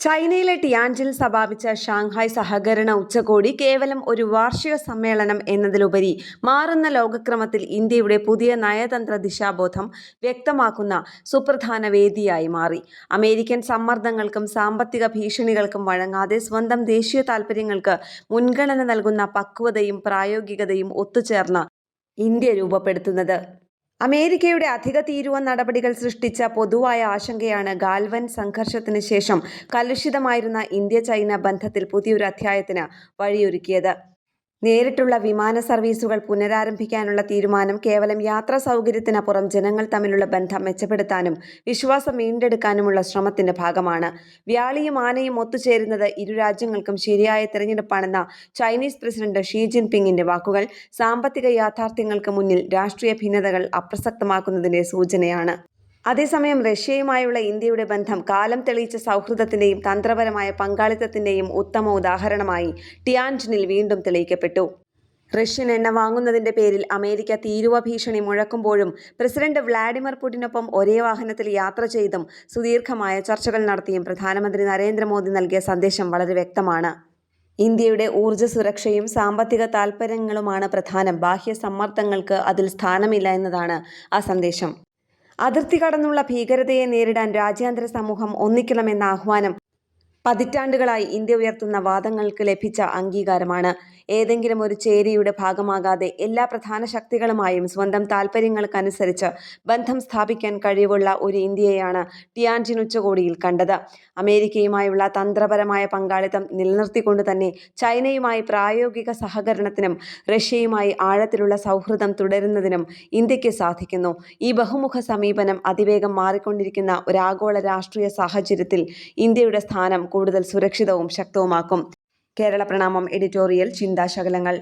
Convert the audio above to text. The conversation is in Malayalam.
ചൈനയിലെ ടിയാൻജിൽ സമാപിച്ച ഷാങ്ഹായ് സഹകരണ ഉച്ചകോടി കേവലം ഒരു വാർഷിക സമ്മേളനം എന്നതിലുപരി മാറുന്ന ലോകക്രമത്തിൽ ഇന്ത്യയുടെ പുതിയ നയതന്ത്ര ദിശാബോധം വ്യക്തമാക്കുന്ന സുപ്രധാന വേദിയായി മാറി. അമേരിക്കൻ സമ്മർദ്ദങ്ങൾക്കും സാമ്പത്തിക ഭീഷണികൾക്കും വഴങ്ങാതെ സ്വന്തം ദേശീയ താൽപര്യങ്ങൾക്ക് മുൻഗണന നൽകുന്ന പക്വതയും പ്രായോഗികതയും ഒത്തുചേർന്ന ഇന്ത്യ രൂപപ്പെടുത്തുന്നത്. അമേരിക്കയുടെ അധിക തീരുവ നടപടികൾ സൃഷ്ടിച്ച പൊതുവായ ആശങ്കയാണ് ഗാൽവൻ സംഘർഷത്തിന് ശേഷം കലുഷിതമായിരുന്ന ഇന്ത്യ-ചൈന ബന്ധത്തിൽ പുതിയൊരു അധ്യായത്തിന് വഴിയൊരുക്കിയത്. നേരിട്ടുള്ള വിമാന സർവീസുകൾ പുനരാരംഭിക്കാനുള്ള തീരുമാനം കേവലം യാത്രാ സൗകര്യത്തിനപ്പുറം ജനങ്ങൾ തമ്മിലുള്ള ബന്ധം മെച്ചപ്പെടുത്താനും വിശ്വാസം വീണ്ടെടുക്കാനുമുള്ള ശ്രമത്തിന്റെ ഭാഗമാണ്. വ്യാളിയും ആനയും ഒത്തുചേരുന്നത് ഇരു രാജ്യങ്ങൾക്കും ശരിയായ തിരഞ്ഞെടുപ്പാണെന്ന ചൈനീസ് പ്രസിഡന്റ് ഷീ ജിൻപിങ്ങിന്റെ വാക്കുകൾ സാമ്പത്തിക യാഥാർത്ഥ്യങ്ങൾക്ക് മുന്നിൽ രാഷ്ട്രീയ ഭിന്നതകൾ അപ്രസക്തമാക്കുന്നതിന്റെ സൂചനയാണ്. അതേസമയം റഷ്യയുമായുള്ള ഇന്ത്യയുടെ ബന്ധം കാലം തെളിയിച്ച സൗഹൃദത്തിന്റെയും തന്ത്രപരമായ പങ്കാളിത്തത്തിന്റെയും ഉത്തമ ഉദാഹരണമായി ടിയാൻജിനിൽ വീണ്ടും തെളിയിക്കപ്പെട്ടു. റഷ്യൻ എണ്ണ വാങ്ങുന്നതിന്റെ പേരിൽ അമേരിക്ക തീരുവ ഭീഷണി മുഴക്കുമ്പോഴും പ്രസിഡന്റ് വ്ളാഡിമിർ പുടിനൊപ്പം ഒരേ വാഹനത്തിൽ യാത്ര ചെയ്തും സുദീർഘമായ ചർച്ചകൾ നടത്തിയും പ്രധാനമന്ത്രി നരേന്ദ്രമോദി നൽകിയ സന്ദേശം വളരെ വ്യക്തമാണ്. ഇന്ത്യയുടെ ഊർജ്ജ സുരക്ഷയും സാമ്പത്തിക താൽപര്യങ്ങളുമാണ് പ്രധാനം. ബാഹ്യ സമ്മർദ്ദങ്ങൾക്ക് അതിൽ സ്ഥാനമില്ല എന്നതാണ് ആ സന്ദേശം. അതിർത്തി കടന്നുള്ള ഭീകരതയെ നേരിടാൻ രാജ്യാന്തര സമൂഹം ഒന്നിക്കണമെന്ന ആഹ്വാനം പതിറ്റാണ്ടുകളായി ഇന്ത്യ ഉയർത്തുന്ന വാദങ്ങൾക്ക് ലഭിച്ച അംഗീകാരമാണ്. ഏതെങ്കിലും ഒരു ചേരിയുടെ ഭാഗമാകാതെ എല്ലാ പ്രധാന ശക്തികളുമായും സ്വന്തം താൽപര്യങ്ങൾക്കനുസരിച്ച് ബന്ധം സ്ഥാപിക്കാൻ കഴിവുള്ള ഒരു ഇന്ത്യയെയാണ് ടിയാൻജിൻ ഉച്ചകോടിയിൽ കണ്ടത്. അമേരിക്കയുമായുള്ള തന്ത്രപരമായ പങ്കാളിത്തം നിലനിർത്തിക്കൊണ്ട് തന്നെ ചൈനയുമായി പ്രായോഗിക സഹകരണത്തിനും റഷ്യയുമായി ആഴത്തിലുള്ള സൗഹൃദം തുടരുന്നതിനും ഇന്ത്യക്ക് സാധിക്കുന്നു. ഈ ബഹുമുഖ സമീപനം അതിവേഗം മാറിക്കൊണ്ടിരിക്കുന്ന ഒരാഗോള രാഷ്ട്രീയ സാഹചര്യത്തിൽ ഇന്ത്യയുടെ സ്ഥാനം കൂടുതൽ സുരക്ഷിതവും ശക്തവുമാക്കും. കേരള പ്രണാമം എഡിറ്റോറിയൽ ചിന്താശകലങ്ങൾ.